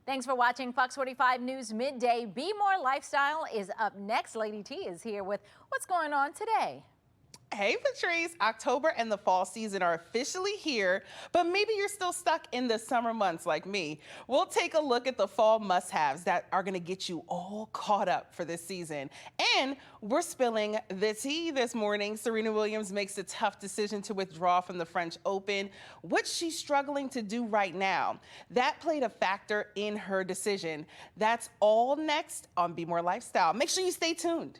Thanks for watching Fox 45 News Midday. BMORE Lifestyle is up next. Lady T is here with what's going on today. Hey Patrice, October and the fall season are officially here, but maybe you're still stuck in the summer months like me. We'll take a look at the fall must-haves that are gonna get you all caught up for this season. And we're spilling the tea this morning. Serena Williams makes a tough decision to withdraw from the French Open. What's she struggling to do right now? That played a factor in her decision. That's all next on BMORE Lifestyle. Make sure you stay tuned.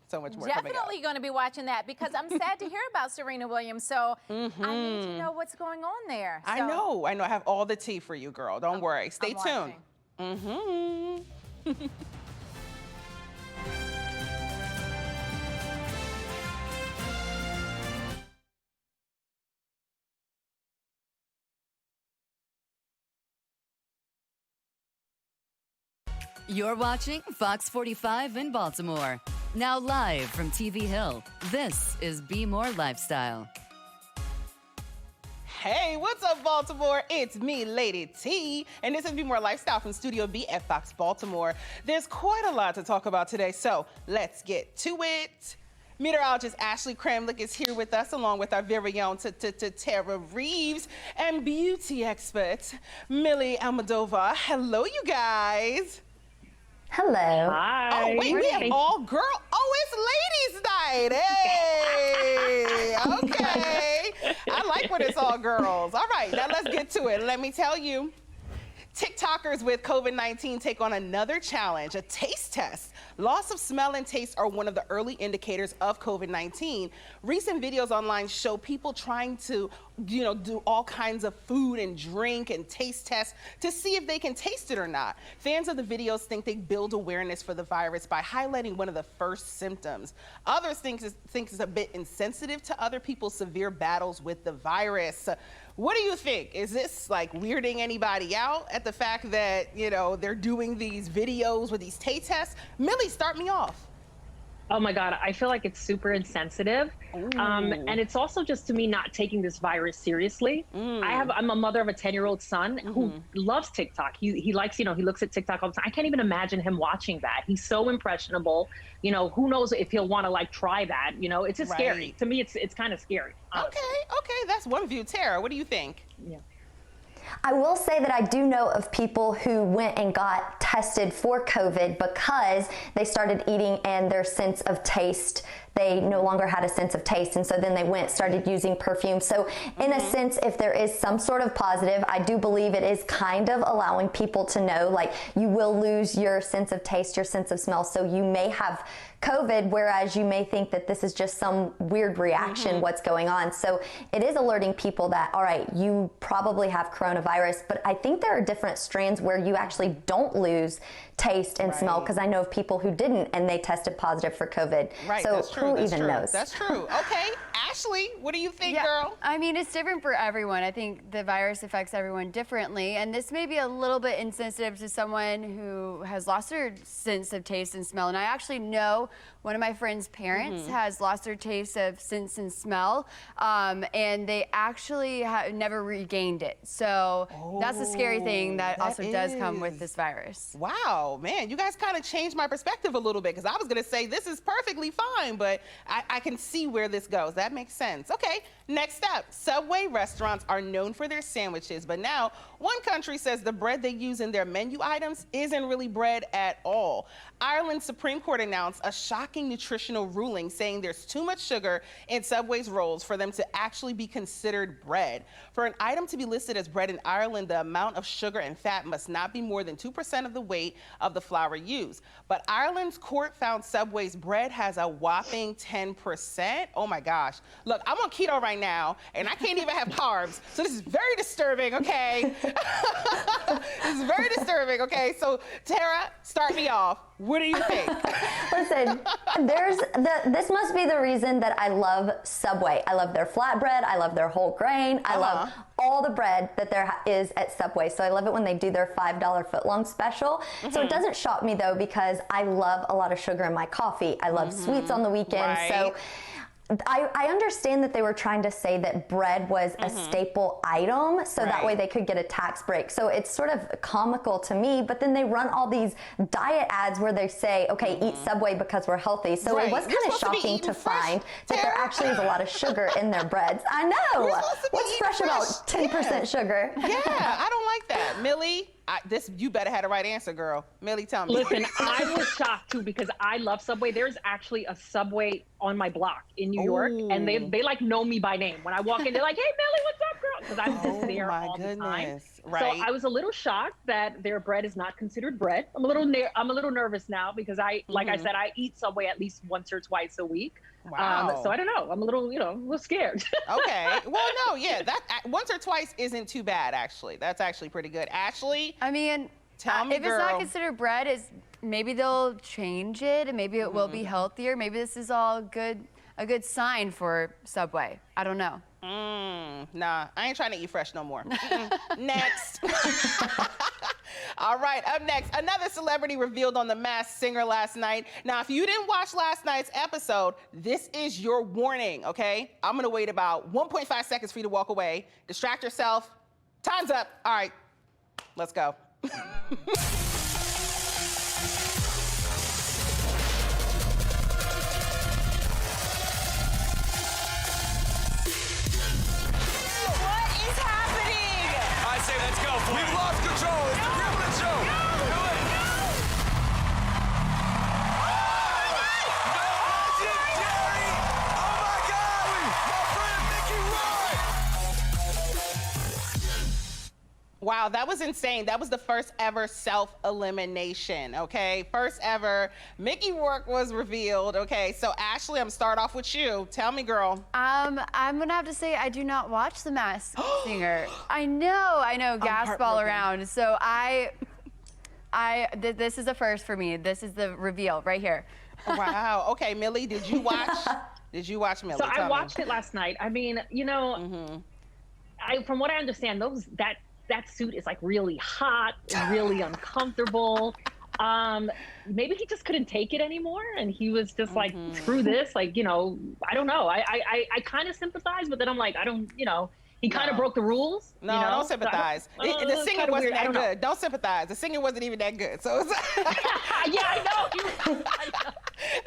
So much more Definitely going to be watching that because I'm sad to hear about Serena Williams. So I need to know what's going on there. So. I know. I have all the tea for you, girl. Don't worry. Stay tuned. You're watching Fox 45 in Baltimore. Now live from TV Hill, this is BMORE Lifestyle. Hey, what's up, Baltimore? It's me, Lady T, and this is BMORE Lifestyle from Studio B at Fox Baltimore. There's quite a lot to talk about today, so let's get to it. Meteorologist Ashley Kramlich is here with us, along with our very own Terra Reeves, and beauty expert Milly Meteorologist. Hello, you guys. Hello. Hi. Oh, wait, we have all girl. Oh, it's ladies' night. Hey. Okay. I like when it's all girls. All right, now let's get to it. Let me tell you. TikTokers with COVID-19 take on another challenge, a taste test. Loss of smell and taste are one of the early indicators of COVID-19. Recent videos online show people trying to, do all kinds of food and drink and taste tests to see if they can taste it or not. Fans of the videos think they build awareness for the virus by highlighting one of the first symptoms. Others think it's a bit insensitive to other people's severe battles with the virus. What do you think? Is this like weirding anybody out at the fact that, they're doing these videos with these taste tests? Milly, start me off. Oh my God, I feel like it's super insensitive. And it's also just, to me, not taking this virus seriously. I'm a mother of a 10-year-old son who loves TikTok. He likes, he looks at TikTok all the time. I can't even imagine him watching that. He's so impressionable. Who knows if he'll want to try that. It's just scary. To me, it's kind of scary. Honestly. Okay, that's one view. Tara, what do you think? Yeah. I will say that I do know of people who went and got tested for COVID because they started eating and their sense of taste, they no longer had a sense of taste. And so then they started using perfume. So in a sense, if there is some sort of positive, I do believe it is kind of allowing people to know, like, you will lose your sense of taste, your sense of smell. So you may have COVID, whereas you may think that this is just some weird reaction, what's going on. So it is alerting people that, all right, you probably have coronavirus, but I think there are different strands where you actually don't lose taste and smell, because I know of people who didn't and they tested positive for COVID. Right, so that's true. who That's even true. knows? That's true. Okay, Ashley, what do you think, girl? I mean, it's different for everyone. I think the virus affects everyone differently, and this may be a little bit insensitive to someone who has lost their sense of taste and smell. And I actually know one of my friend's parents has lost their taste of sense and smell, and they actually never regained it. So that's a scary thing that also does come with this virus. Wow, man, you guys kind of changed my perspective a little bit, because I was going to say this is perfectly fine, but I can see where this goes. That makes sense. Okay, next up, Subway restaurants are known for their sandwiches, but now one country says the bread they use in their menu items isn't really bread at all. Ireland's Supreme Court announced a shocking nutritional ruling saying there's too much sugar in Subway's rolls for them to actually be considered bread. For an item to be listed as bread in Ireland, the amount of sugar and fat must not be more than 2% of the weight of the flour used. But Ireland's court found Subway's bread has a whopping 10%. Oh my gosh. Look, I'm on keto right now, and I can't even have carbs. So this is very disturbing, okay? This is very disturbing, okay? So Tara, start me off. What do you think? Listen, this must be the reason that I love Subway. I love their flatbread. I love their whole grain. I love all the bread that there is at Subway. So I love it when they do their $5 footlong special. So it doesn't shock me though, because I love a lot of sugar in my coffee. I love sweets on the weekend. So I understand that they were trying to say that bread was a staple item, so that way they could get a tax break. So it's sort of comical to me, but then they run all these diet ads where they say, okay, eat Subway because we're healtzy. So it was kind of shocking to find that there actually is a lot of sugar in their breads. I know. What's fresh about 10% sugar? Yeah, I don't like that. Millie, you better have the right answer, girl. Millie, tell me. Listen, I was shocked too because I love Subway. There's actually a Subway on my block in New York, and they like know me by name. When I walk in, they're like, "Hey, Millie, what's up, girl?" Because I'm just there all the time. Right. So I was a little shocked that their bread is not considered bread. I'm a little nervous now because like I said, I eat Subway at least once or twice a week. Wow. So I don't know. I'm a little, a little scared. Okay. Well, no, yeah, that once or twice isn't too bad, actually. That's actually pretty good. Ashley, I mean, tell me, if girl. it's not considered bread, maybe they'll change it, and maybe it will be healthier. Maybe this is all a good sign for Subway. I don't know. Nah, I ain't trying to eat fresh no more. Next. All right, up next, another celebrity revealed on The Masked Singer last night. Now, if you didn't watch last night's episode, this is your warning, okay? I'm gonna wait about 1.5 seconds for you to walk away. Distract yourself. Time's up. All right, let's go. Let's go for We've lost control. It's the Kramlich Show. Do it. Legendary. Oh my God. My friend Mickey Rourke. Wow, that was insane. That was the first ever self-elimination, okay? First ever. Mickey Rourke was revealed, okay? So Ashley, I'm gonna start off with you. Tell me, girl. I'm gonna have to say I do not watch The Masked Singer. I know, gasp all around. So this is a first for me. This is the reveal right here. Wow. Okay, Millie, did you watch? Did you watch, Millie? So I watched it last night. I mean, from what I understand, that suit is like really hot, really uncomfortable. Maybe he just couldn't take it anymore, and he was just like, screw this. Like, I don't know. I kind of sympathize, but then I'm like, I don't, he kind of broke the rules. No, don't sympathize. The singing wasn't that good. Don't sympathize. The singing wasn't even that good. So it's yeah, I know.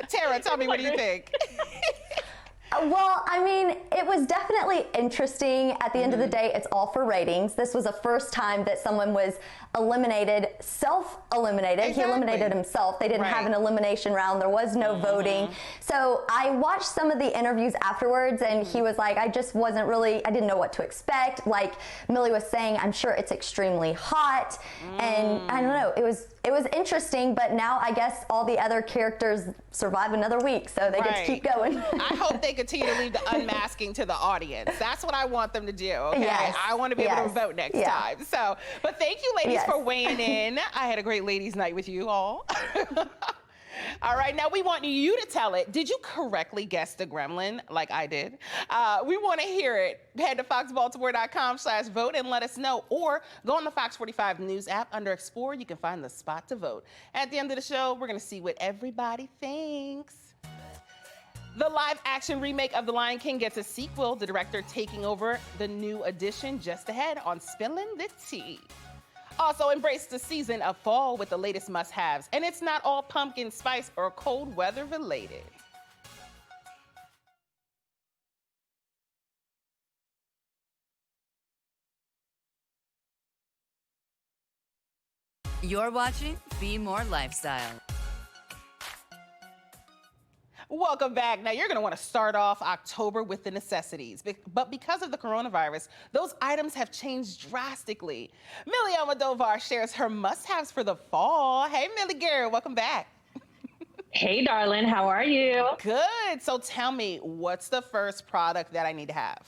Terra, tell me, what do you think? Well, I mean, it was definitely interesting. At the end of the day, it's all for ratings. This was the first time that someone was eliminated, self-eliminated. Exactly. He eliminated himself. They didn't have an elimination round. There was no voting. So I watched some of the interviews afterwards, and he was like, I just wasn't really, I didn't know what to expect. Like Millie was saying, I'm sure it's extremely hot. And I don't know, it was interesting, but now I guess all the other characters survive another week, so they get to keep going. I hope they continue to leave the unmasking to the audience. That's what I want them to do, okay? Yes. I want to be able to vote next time. So, but thank you, ladies, for weighing in. I had a great ladies' night with you all. All right, now we want you to tell it. Did you correctly guess the gremlin like I did? We want to hear it. Head to foxbaltimore.com/vote and let us know. Or go on the Fox 45 News app under Explore. You can find the spot to vote. At the end of the show, we're going to see what everybody thinks. The live-action remake of The Lion King gets a sequel. The director taking over the new edition just ahead on Spilling the Tea. Also, embrace the season of fall with the latest must-haves. And it's not all pumpkin spice or cold weather related. You're watching BMORE Lifestyle. Welcome back. Now, you're going to want to start off October with the necessities. But because of the coronavirus, those items have changed drastically. Milly Almodovar shares her must-haves for the fall. Hey, Milly girl, welcome back. Hey, darling, how are you? Good. So tell me, what's the first product that I need to have?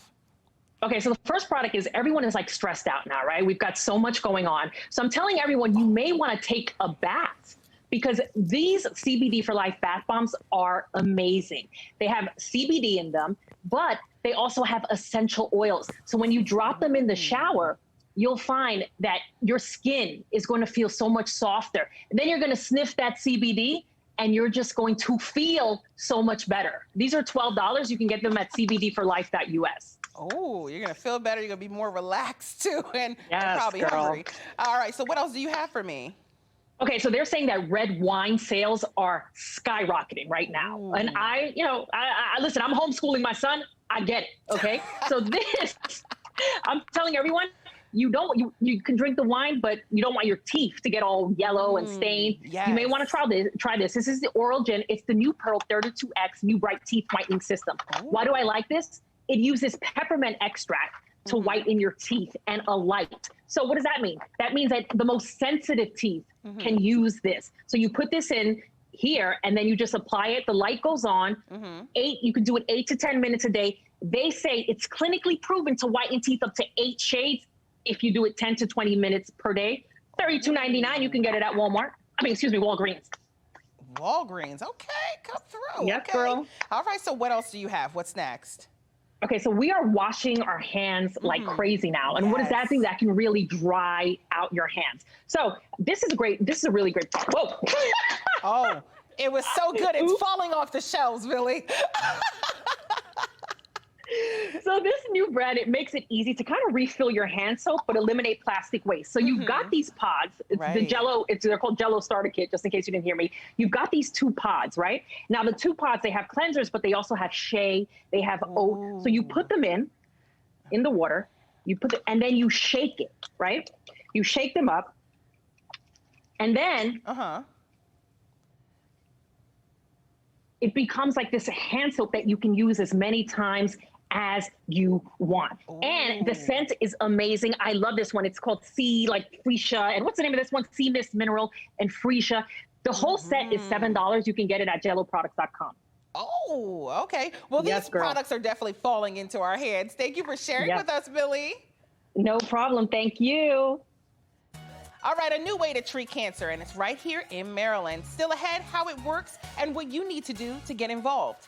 Okay, so the first product is everyone is like stressed out now, right? We've got so much going on. So I'm telling everyone you may want to take a bath, because these CBD for Life bath bombs are amazing. They have CBD in them, but they also have essential oils. So when you drop them in the shower, you'll find that your skin is going to feel so much softer. And then you're going to sniff that CBD and you're just going to feel so much better. These are $12. You can get them at cbdforlife.us. Oh, you're going to feel better. You're going to be more relaxed too, and Yes, probably girl. hungry. All right, so what else do you have for me? Okay, so they're saying that red wine sales are skyrocketing right now. Ooh. And I listen, I'm homeschooling my son. I get it, okay? So this, I'm telling everyone, you can drink the wine, but you don't want your teeth to get all yellow and stained. Yes. You may want to try this. This is the Oral Gin. It's the new Pearl 32X New Bright Teeth Whitening System. Ooh. Why do I like this? It uses peppermint extract to whiten your teeth and a light. So what does that mean? That means that the most sensitive teeth can use this. So you put this in here and then you just apply it. The light goes on. You can do it 8 to 10 minutes a day. They say it's clinically proven to whiten teeth up to 8 shades if you do it 10 to 20 minutes per day. $32.99. You can get it at Walmart. Walgreens. Walgreens. Okay, come through. Yes, okay. girl. All right, so what else do you have? What's next? Okay, so we are washing our hands like crazy now. And what does that do? That can really dry out your hands. So this is a really great, whoa. Oh, it was so good. It's falling off the shelves, Milly. So this new brand, it makes it easy to kind of refill your hand soap, but eliminate plastic waste. So you've got these pods. It's the Jello. They're called Jello Starter Kit, just in case you didn't hear me. You've got these 2 pods, right? Now the 2 pods, they have cleansers, but they also have shea. They have oat. So you put them in the water. And then you shake it, right? You shake them up, and then it becomes like this hand soap that you can use as many times as you want. Ooh. And the scent is amazing. I love this one. It's called Freesia. And what's the name of this one? Sea Mist Mineral and Freesia. The whole set is $7. You can get it at jelloproducts.com. Oh, okay. Well, these products are definitely falling into our hands. Thank you for sharing with us, Milly. No problem. Thank you. All right, a new way to treat cancer, and it's right here in Maryland. Still ahead, how it works and what you need to do to get involved.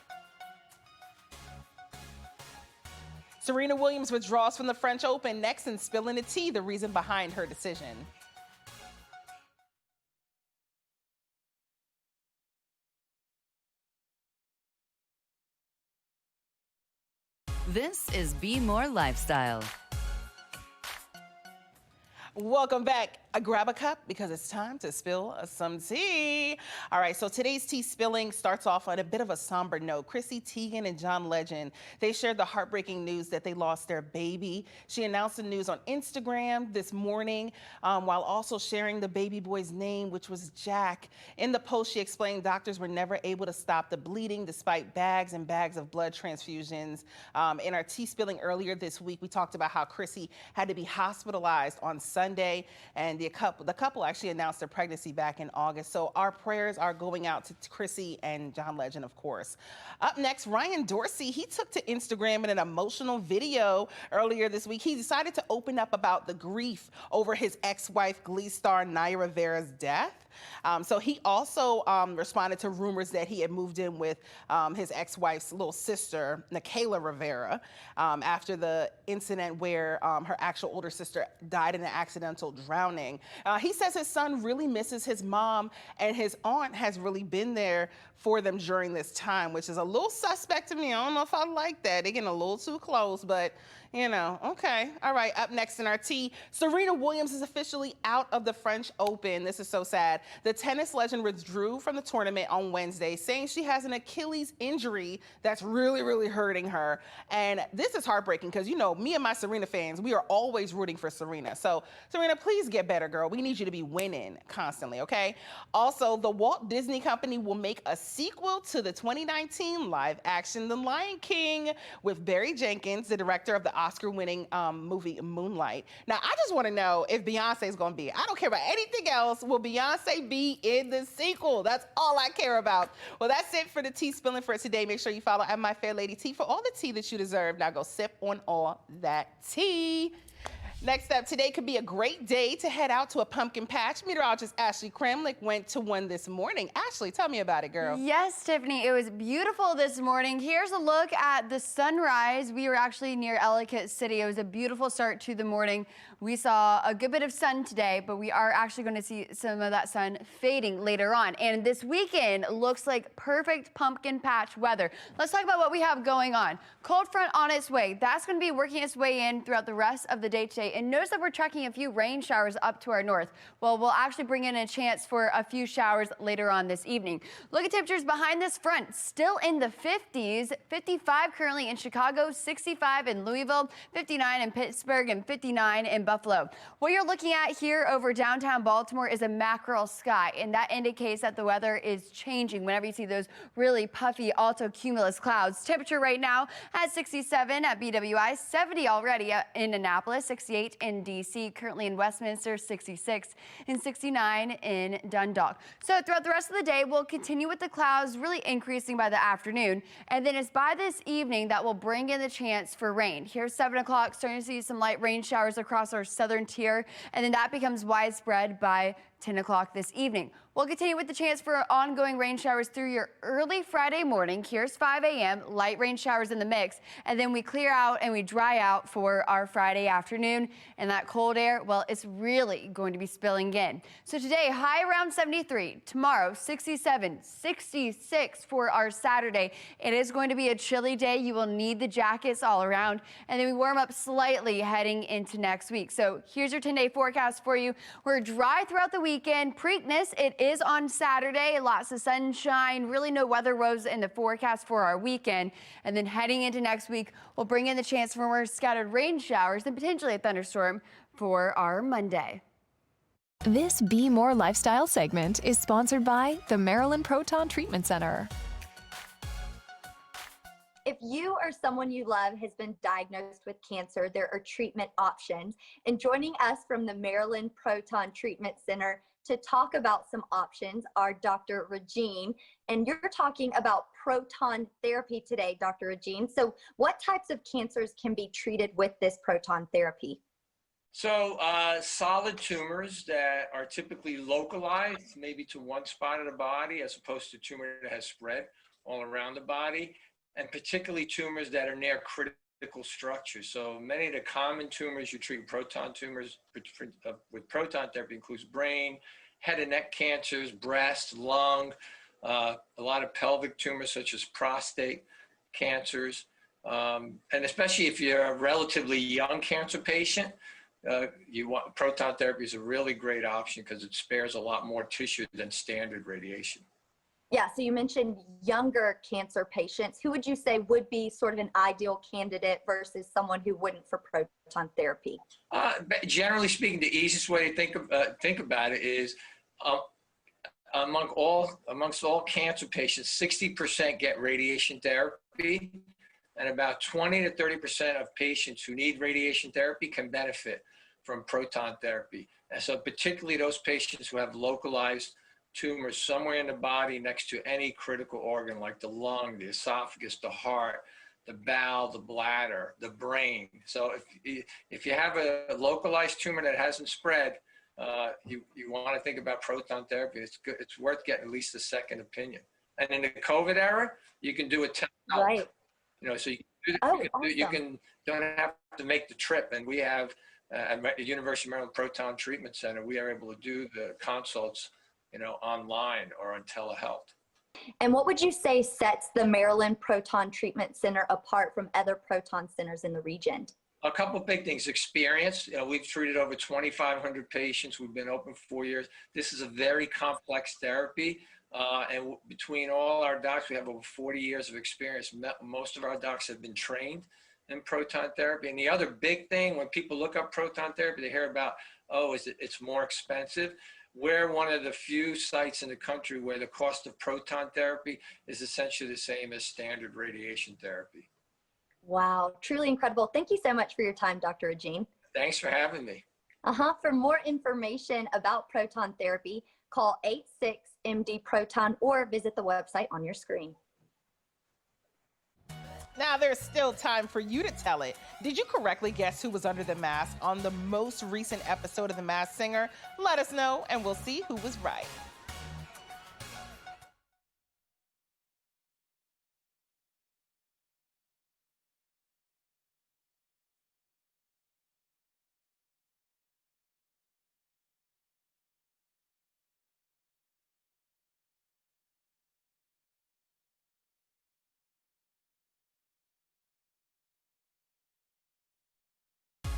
Serena Williams withdraws from the French Open next, and spilling the tea, the reason behind her decision. This is BMORE Lifestyle. Welcome back. Grab a cup because it's time to spill some tea. All right, so today's tea spilling starts off on a bit of a somber note. Chrissy Teigen and John Legend, they shared the heartbreaking news that they lost their baby. She announced the news on Instagram this morning while also sharing the baby boy's name, which was Jack. In the post, she explained doctors were never able to stop the bleeding despite bags and bags of blood transfusions. In our tea spilling earlier this week, we talked about how Chrissy had to be hospitalized on Sunday, and the couple actually announced their pregnancy back in August. So our prayers are going out to Chrissy and John Legend, of course. Up next, Ryan Dorsey, he took to Instagram in an emotional video earlier this week. He decided to open up about the grief over his ex-wife, Glee star Naya Rivera's death. So he also responded to rumors that he had moved in with his ex-wife's little sister, Nikayla Rivera, after the incident where her actual older sister died in an accidental drowning. He says his son really misses his mom, and his aunt has really been there for them during this time, which is a little suspect to me. I don't know if I like that. They're getting a little too close, but you know, okay. All right, up next in our tea, Serena Williams is officially out of the French Open. This is so sad. The tennis legend withdrew from the tournament on Wednesday, saying she has an Achilles injury that's really, really hurting her. And this is heartbreaking because, you know, me and my Serena fans, we are always rooting for Serena. So, Serena, please get better, girl. We need you to be winning constantly, okay? Also, the Walt Disney Company will make a sequel to the 2019 live-action The Lion King with Barry Jenkins, the director of the Oscar-winning movie Moonlight. Now, I just want to know if Beyonce is going to be. I don't care about anything else. Will Beyonce be in the sequel? That's all I care about. Well, that's it for the tea spilling for today. Make sure you follow @MyFairLadyT for all the tea that you deserve. Now go sip on all that tea. Next up, today could be a great day to head out to a pumpkin patch. Meteorologist Ashley Kramlich went to one this morning. Ashley, tell me about it, girl. Yes, Tiffany, it was beautiful this morning. Here's a look at the sunrise. We were actually near Ellicott City. It was a beautiful start to the morning. We saw a good bit of sun today, but we are actually going to see some of that sun fading later on. And this weekend looks like perfect pumpkin patch weather. Let's talk about what we have going on. Cold front on its way. That's going to be working its way in throughout the rest of the day today. And notice that we're tracking a few rain showers up to our north. Well, we'll actually bring in a chance for a few showers later on this evening. Look at temperatures behind this front. Still in the 50s. 55 currently in Chicago, 65 in Louisville, 59 in Pittsburgh, and 59 in Buffalo. What you're looking at here over downtown Baltimore is a mackerel sky, and that indicates that the weather is changing whenever you see those really puffy altocumulus clouds. Temperature right now at 67 at BWI, 70 already in Annapolis, 68 in DC, currently in Westminster, 66, and 69 in Dundalk. So throughout the rest of the day, we'll continue with the clouds really increasing by the afternoon. And then it's by this evening that will bring in the chance for rain. Here's 7 o'clock, starting to see some light rain showers across our southern tier. And then that becomes widespread by 10 o'clock this evening. We'll continue with the chance for ongoing rain showers through your early Friday morning. Here's 5 a.m., light rain showers in the mix, and then we clear out and we dry out for our Friday afternoon. And that cold air, well, it's really going to be spilling in. So today, high around 73. Tomorrow, 67, 66 for our Saturday. It is going to be a chilly day. You will need the jackets all around. And then we warm up slightly heading into next week. So here's your 10-day forecast for you. We're dry throughout the weekend. Preakness, it is on Saturday. Lots of sunshine, really no weather woes in the forecast for our weekend. And then heading into next week, we'll bring in the chance for more scattered rain showers and potentially a thunderstorm for our Monday. This BMORE Lifestyle segment is sponsored by the Maryland Proton Treatment Center. If you or someone you love has been diagnosed with cancer, there are treatment options. And joining us from the Maryland Proton Treatment Center to talk about some options are Dr. Regine. And you're talking about proton therapy today, Dr. Regine. So what types of cancers can be treated with this proton therapy? So solid tumors that are typically localized, maybe to one spot of the body, as opposed to tumor that has spread all around the body, and particularly tumors that are near critical structures. So many of the common tumors you treat proton tumors with proton therapy includes brain, head and neck cancers, breast, lung, a lot of pelvic tumors such as prostate cancers, and especially if you're a relatively young cancer patient, proton therapy is a really great option because it spares a lot more tissue than standard radiation. Yeah, so you mentioned younger cancer patients. Who would you say would be sort of an ideal candidate versus someone who wouldn't for proton therapy? Generally speaking, the easiest way to think about it is amongst all cancer patients, 60% get radiation therapy, and about 20 to 30% of patients who need radiation therapy can benefit from proton therapy. And so particularly those patients who have localized tumors somewhere in the body next to any critical organ like the lung, the esophagus, the heart, the bowel, the bladder, the brain. So if you have a localized tumor that hasn't spread, you want to think about proton therapy. It's good. It's worth getting at least a second opinion. And in the COVID era, you can do a telehealth. Right. So Awesome. don't have to make the trip. And we have at the University of Maryland Proton Treatment Center, we are able to do the consults online or on telehealth. And what would you say sets the Maryland Proton Treatment Center apart from other proton centers in the region? A couple of big things. Experience. We've treated over 2,500 patients. We've been open for 4 years. This is a very complex therapy. And between all our docs, we have over 40 years of experience. Most of our docs have been trained in proton therapy. And the other big thing, when people look up proton therapy, they hear about, it's more expensive. We're one of the few sites in the country where the cost of proton therapy is essentially the same as standard radiation therapy. Wow, truly incredible. Thank you so much for your time, Dr. Regine. Thanks for having me. For more information about proton therapy, call 86-MD-PROTON or visit the website on your screen. Now there's still time for you to tell it. Did you correctly guess who was under the mask on the most recent episode of The Masked Singer? Let us know and we'll see who was right.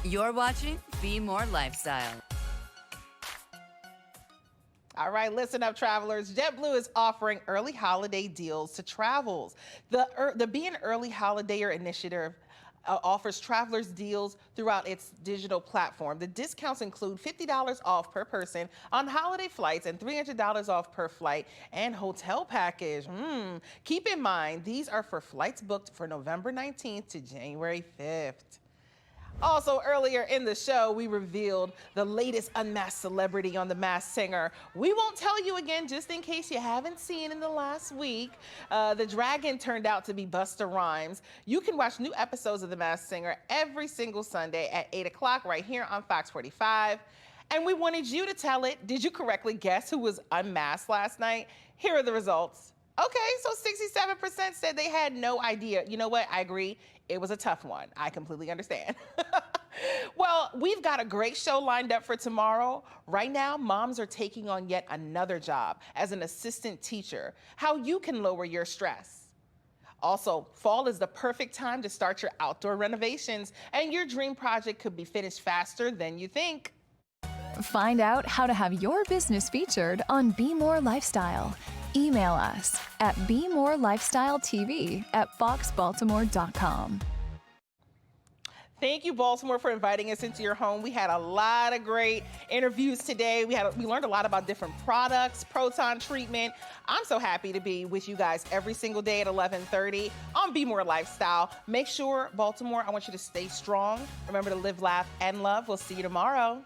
You're watching BMORE Lifestyle. All right, listen up, travelers. JetBlue is offering early holiday deals to travels. The Be an Early Holidayer initiative offers travelers deals throughout its digital platform. The discounts include $50 off per person on holiday flights and $300 off per flight and hotel package. Keep in mind, these are for flights booked for November 19th to January 5th. Also, earlier in the show, we revealed the latest unmasked celebrity on The Masked Singer. We won't tell you again, just in case you haven't seen in the last week. The dragon turned out to be Busta Rhymes. You can watch new episodes of The Masked Singer every single Sunday at 8 o'clock right here on Fox 45. And we wanted you to tell it. Did you correctly guess who was unmasked last night? Here are the results. Okay, so 67% said they had no idea. You know what? I agree. It was a tough one. I completely understand. Well, we've got a great show lined up for tomorrow. Right now, moms are taking on yet another job as an assistant teacher. How you can lower your stress. Also, fall is the perfect time to start your outdoor renovations, and your dream project could be finished faster than you think. Find out how to have your business featured on BMORE Lifestyle. Email us at bmorelifestyletv@foxbaltimore.com. Thank you, Baltimore, for inviting us into your home. We had a lot of great interviews today. We learned a lot about different products, proton treatment. I'm so happy to be with you guys every single day at 11:30 on BMORE Lifestyle. Make sure, Baltimore, I want you to stay strong. Remember to live, laugh, and love. We'll see you tomorrow.